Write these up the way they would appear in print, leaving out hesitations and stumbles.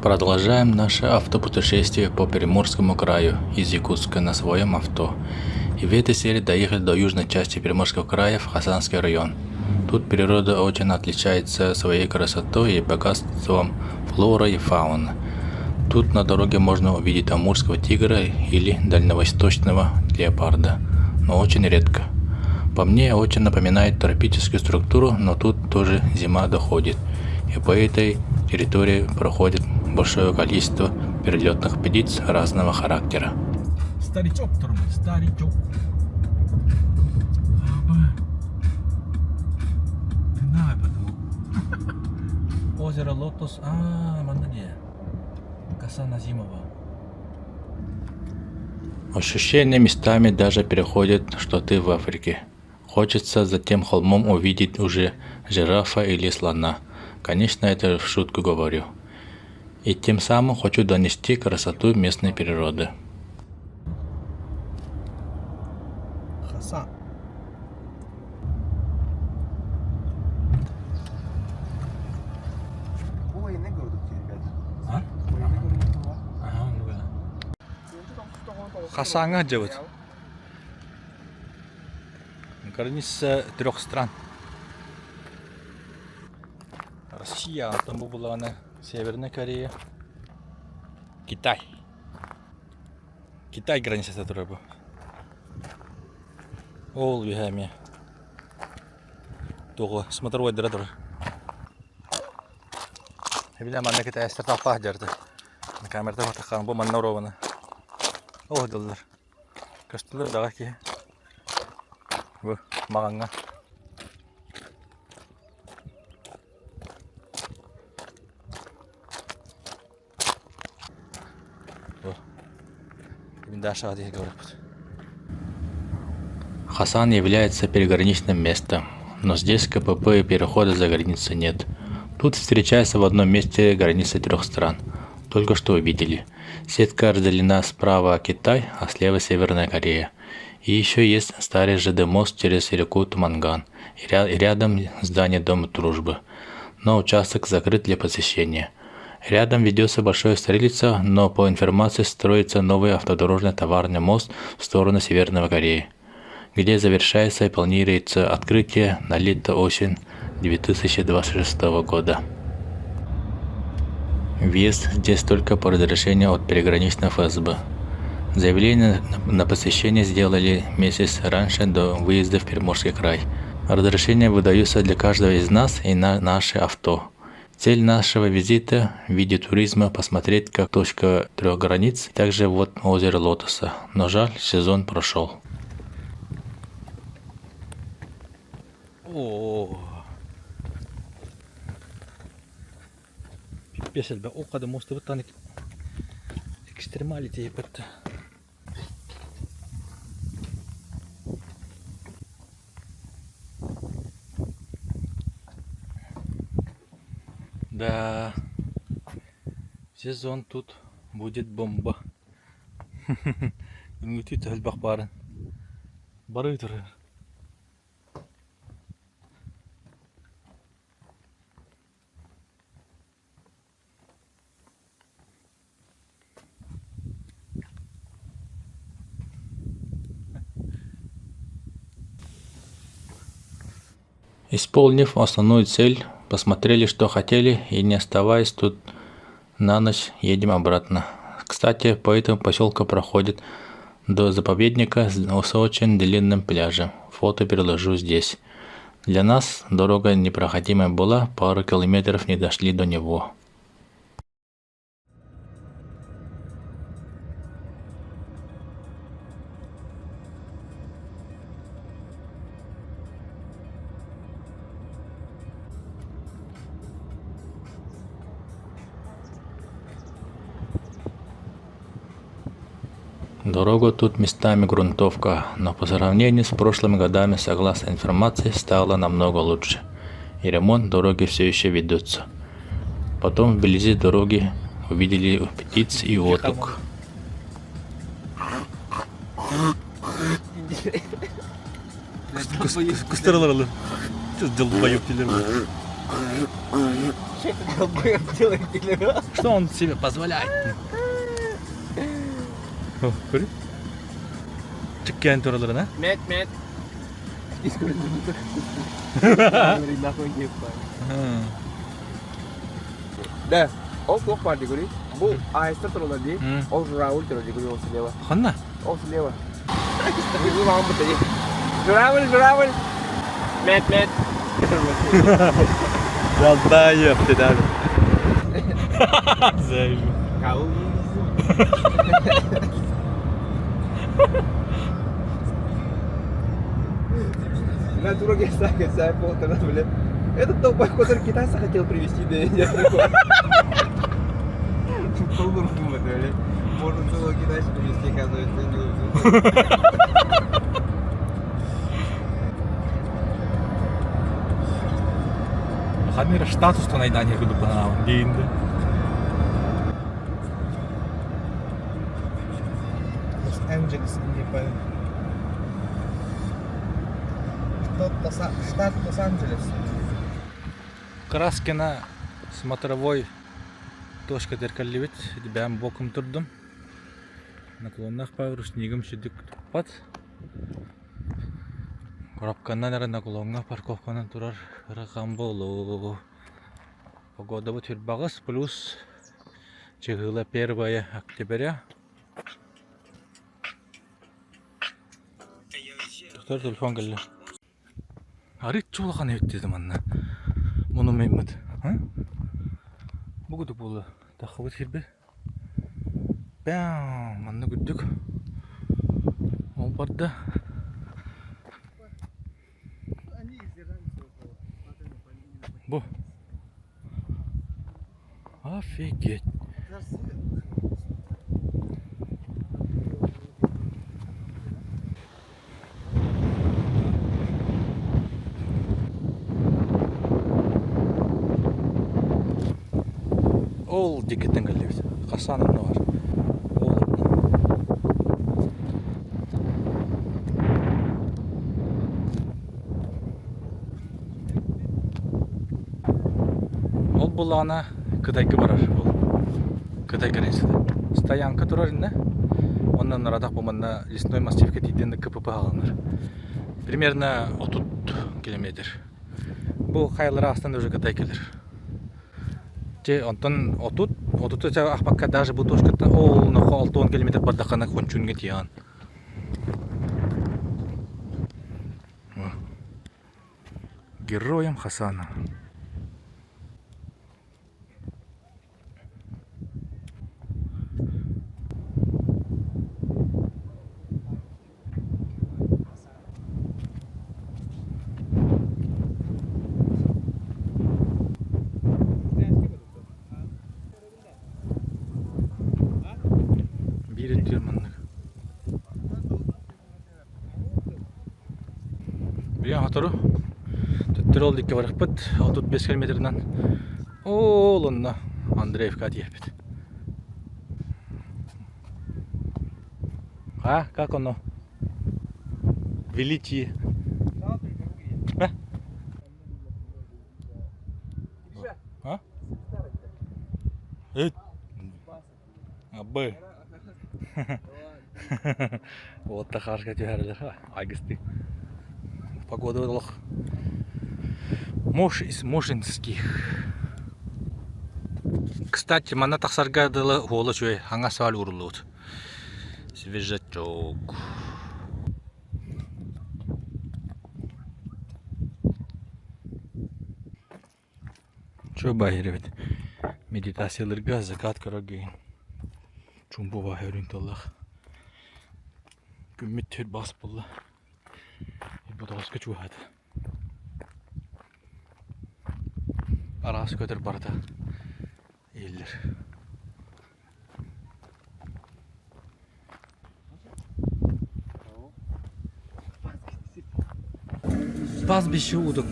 Продолжаем наше автопутешествие по Приморскому краю из Якутска на своем авто. И в этой серии доехали до южной части Приморского края в Хасанский район. Тут природа очень отличается своей красотой и богатством флоры и фауны. Тут на дороге можно увидеть амурского тигра или дальневосточного леопарда, но очень редко. По мне очень напоминает тропическую структуру, но тут тоже зима доходит. И по этой территории проходит большое количество перелетных птиц разного характера. Старичок турбы, старичок. Давай потому. Озеро Лотос. Манадия. Коса Назимова. Ощущения местами даже переходят, что ты в Африке. Хочется за тем холмом увидеть уже жирафа или слона. Конечно, это в шутку говорю. И тем самым хочу донести красоту местной природы. Хасан. Ой, не гордо ти, ребят. А? Ой, не гордо това. Ага, ну да. Хасанга делают. Граница 3 стран. Россия, там была она, Северная Корея, Китай. Китай граница которая была. Ол вихами. Тугу, смотровой дырадыр. Билем анда Китай стартап пахдерді. На камерда фотохан бұл манна урована. Ол дылдар. Кастылар даға ки. Бұл мағанға. Хасан является переграничным местом, но здесь КПП и перехода за границу нет. Тут встречается в одном месте граница 3 стран. Только что увидели. Сетка разделена справа Китай, а слева Северная Корея. И еще есть старый ЖД мост через реку Туманган. И рядом здание Дома Дружбы. Но участок закрыт для посещения. Рядом ведется большое строительство, но по информации строится новый автодорожный товарный мост в сторону Северной Кореи, где завершается и планируется открытие на лето-осень 2026 года. Въезд здесь только по разрешению от переграничного ФСБ. Заявление на посещение сделали месяц раньше до выезда в Приморский край. Разрешения выдаются для каждого из нас и на наше авто. Цель нашего визита в виде туризма посмотреть как точка 3 границ, также вот озеро Лотоса, но жаль, сезон прошел. О, пипец, бе, о, когда мост вот там экстремалити, ебать. Да, сезон тут будет бомба. Летит бахбары. Барытры. Исполнив основную цель, посмотрели, что хотели, и не оставаясь тут на ночь, едем обратно. Кстати, по этому поселку проходит до заповедника с очень длинным пляжем. Фото приложу здесь. Для нас дорога непроходимая была, пару километров не дошли до него. Дорога тут местами грунтовка, но по сравнению с прошлыми годами, согласно информации, стало намного лучше. И ремонт дороги все еще ведется. Потом вблизи дороги увидели птиц и уток. Кустарлар. Долбоёб телер. Что это долбоёб делает, Дилера? Что он себе позволяет? О, көрі? Чеккен тураларына. Мет. Дискурс буtuh. Говорит, нахуй не ебать. Да. Ол тоқ бар дегори. Бұл айста тұрылар дей. Ол Рауль тұрар дегори ол слева. Қанна? Ол слева. Бұл маған бұта дей. Журавль. Мет. Долбоёб ты даже. Займ. Кау. Натура гестая полтора, блядь. Этот толпой, который китайца хотел привезти, да я не знаю. Полную руку, блядь. Можно целого китайца привезти, оказывается, не нужно. Хадмира статус-то найдание буду панал. Динда. Лос-Анджелес, не понял. Штат Лос-Анджелес. Краскина смотровой точка деркаливит. Бәм бокым тұрдым. Наклоннақ павыр снегім шедік тұқпат. Қорапқаннан әрі наклонға парковканан тұрар рақам болу. Погода бұт бағыс плюс чығыла 1 октября. Тұқтар телефон кәлі. Арит чулақан өттеді манна. Мұны меймді. Бұғыды болы. Тақы бұт кербе. Бәм, манна күддік. Ол барды. Бұ. Офигеть. Ол декеттен кәлдебіз. Қасанымны бар. Ол бұл ана кытайкы барар. Кытай границада. Стоянка тұрар инде. Оннан радақ болманна лесной массивке тейденді КПП алыныр. Примерно 30 километр. Бұл қайлары астында уже Кытай келер. Че онтон 30 ақпаққа даже бұл точката ол 6-10 километр бардақана кончунге тиян. Героем Хасана. Bir ediyor manlık. Bir hataru. Tuttur oldu ki varık pıt. 35 kilometreden. Oğlunla Andreevka diyepet. Ha, как оно? Величие. А? Абы. Вот тахарка тяжелая. Агисты. Погода лох. Мош из Мошинских. Кстати, мана тахсарга дала гола чуй. Ханга свал урлут. Свежачок. Чо байревет. Медитацияларга закат карагын. Чумбу бахырын таллах. Күммет төр бас болла. Бодоска чухат. Арасы көтер барда. Елдер. Баз беші удық.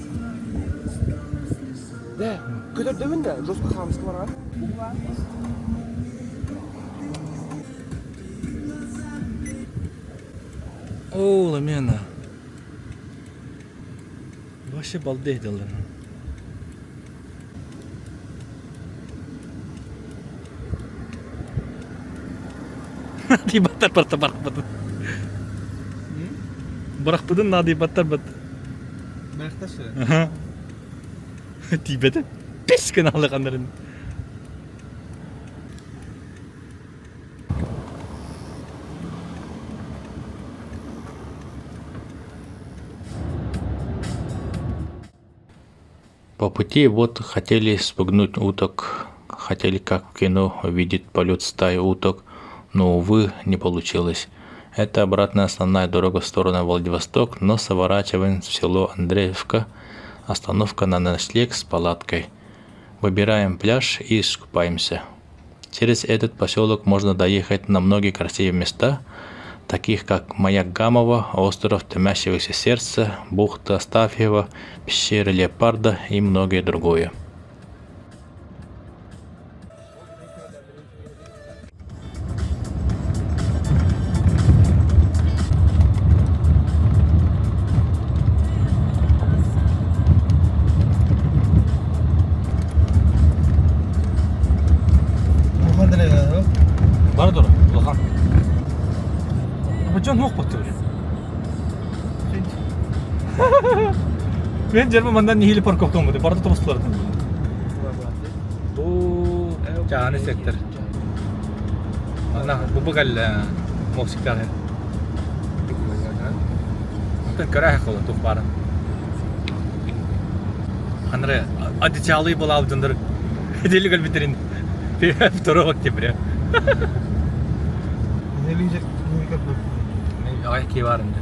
Да, көтердімін да, жосқа қамысқы бар ға. О, ламена. Вообще балдей делали. Надибаттар барта баракпытын. Баракпытын надибаттар бат. Мақташы. Тибеті. Пес күн алықандарын. По пути вот хотели спугнуть уток, хотели как в кино увидеть полет стаи уток, но, увы, не получилось. Это обратная основная дорога в сторону Владивосток, но сворачиваем в село Андреевка, остановка на ночлег с палаткой. Выбираем пляж и искупаемся. Через этот поселок можно доехать на многие красивые места, таких как маяк Гамова, остров Томящегося сердца, бухта Астафьева, пещера Леопарда и многое другое. Бара дұры, ұлған. Жон оқ бөтті бір. Мен жерім мандан нехилі парк оқтың бұды, барды тұрыстылардың. Бұл жағаны сектор. Бұл бұғал моксиктар. Бұтын көрі әқ олы тұқ барын. Қаныры, адичалы бұл алдыңдыр. Делі көл бітерін. Второй октября. Ай, ки бар инде.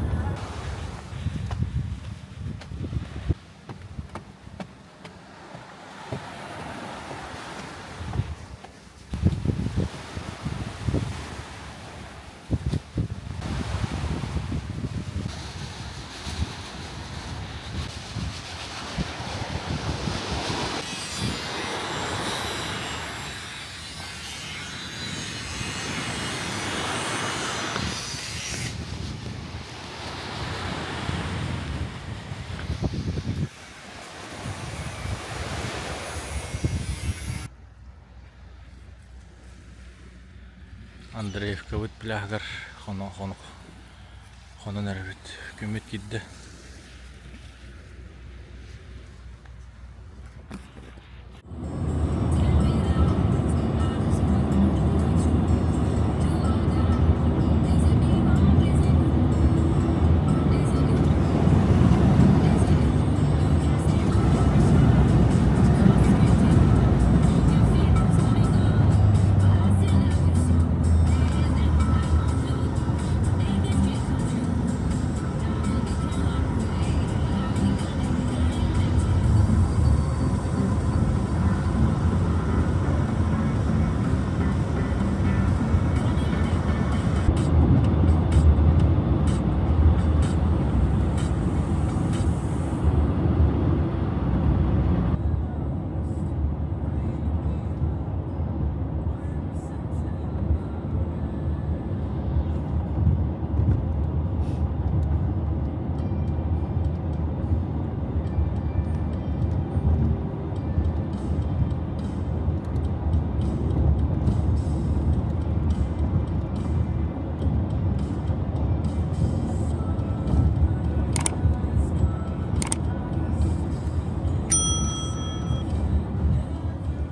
Андреевка өт пляғар қонын әрбет көмет кедді.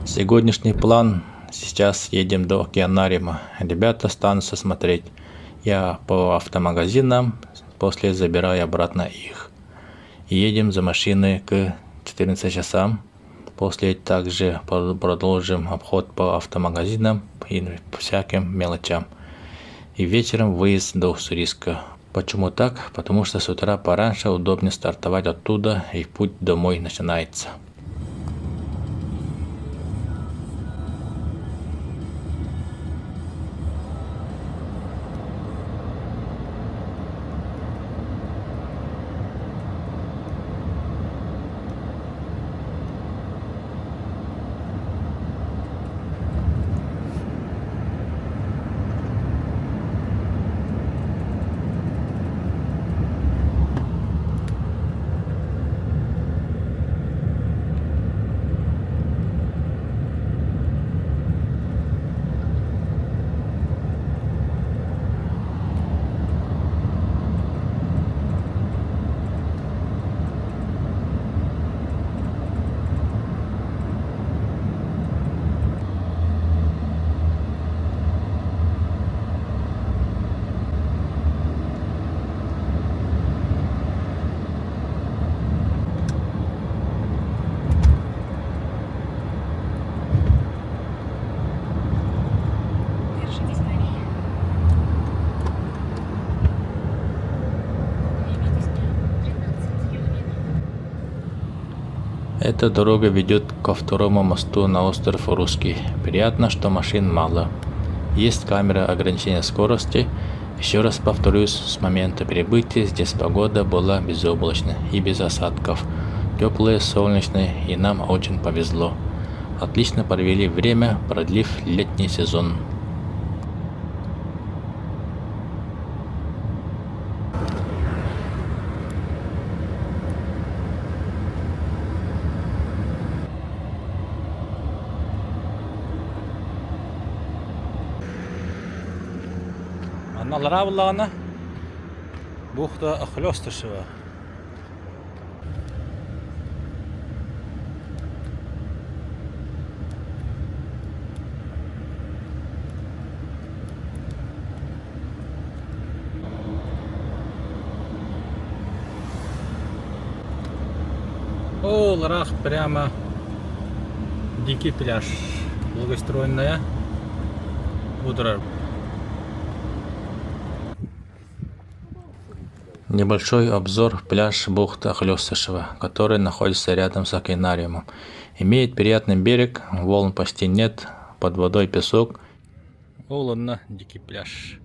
Сегодняшний план. Сейчас едем до океанариума. Ребята останутся смотреть. Я по автомагазинам, после забираю обратно их. Едем за машиной к 14 часам. После также продолжим обход по автомагазинам и всяким мелочам. И вечером выезд до Уссурийска. Почему так? Потому что с утра пораньше удобнее стартовать оттуда, и путь домой начинается. Эта дорога ведет ко второму мосту на остров Русский. Приятно, что машин мало. Есть камера ограничения скорости. Еще раз повторюсь, с момента прибытия здесь погода была безоблачной и без осадков. Теплые, солнечные, и нам очень повезло. Отлично провели время, продлив летний сезон. Анналара буллагана бухта Хлёстышева. О, Ларах прямо дикий пляж. Благоустроенная. Утро. Небольшой обзор пляж бухта Хлёстышева, который находится рядом с океанариумом. Имеет приятный берег, волн почти нет, под водой песок. О, ладно, дикий пляж.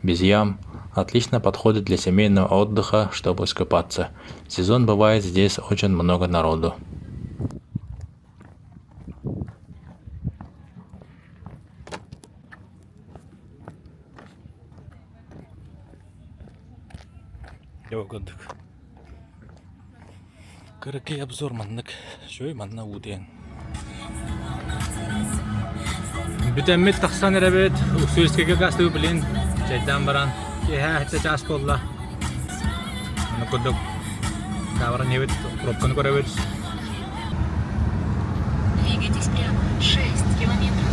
Без ям. Отлично подходит для семейного отдыха, чтобы искупаться. В сезон бывает здесь очень много народу. Йогандык. Кырыкай обзор маннык. Шөй манна уден. Бүтәммет тахсан эребет. Усуйскеге гастыгы билин. Чайдан баран. Кеһә хәтта час болла. Аны күрдүк. Кавран ебет. Пробканы көрөбөт. Двигайтесь прямо. 6 километров.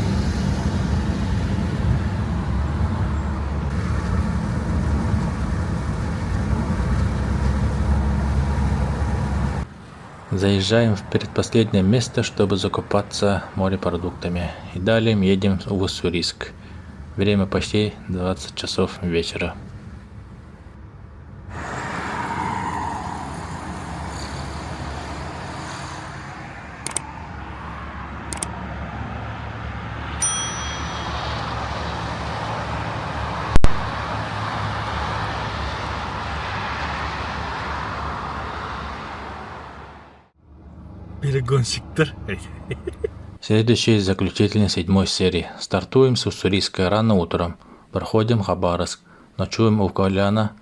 Заезжаем в предпоследнее место, чтобы закупаться морепродуктами. И далее едем в Уссурийск. Время почти 20 часов вечера. Перегонщиктер. Следующий заключительный 7 серии. Стартуем с Уссурийска рано утром. Проходим Хабаровск. Ночуем у Коляна.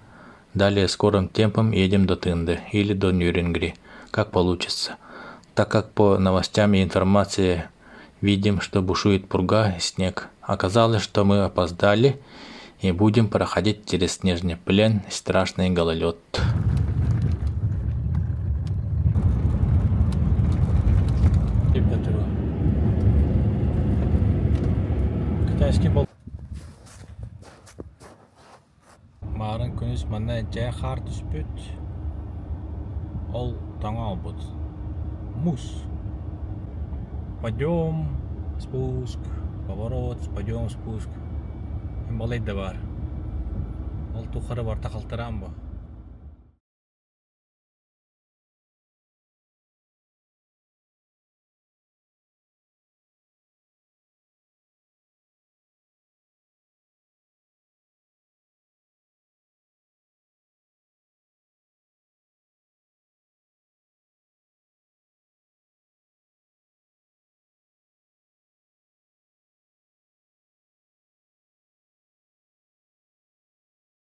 Далее скорым темпом едем до Тынды или до Нюрнгри. Как получится. Так как по новостям и информации видим, что бушует пурга и снег. Оказалось, что мы опоздали и будем проходить через снежный плен и страшный гололед. Китайский бол. Марын күнүс мана жай қар түспөт. Ол таңа албыт. Мус. Подъем, спуск, поворот, подъем, спуск. Балай да бар. Ол тухары бар тақалтырам ба.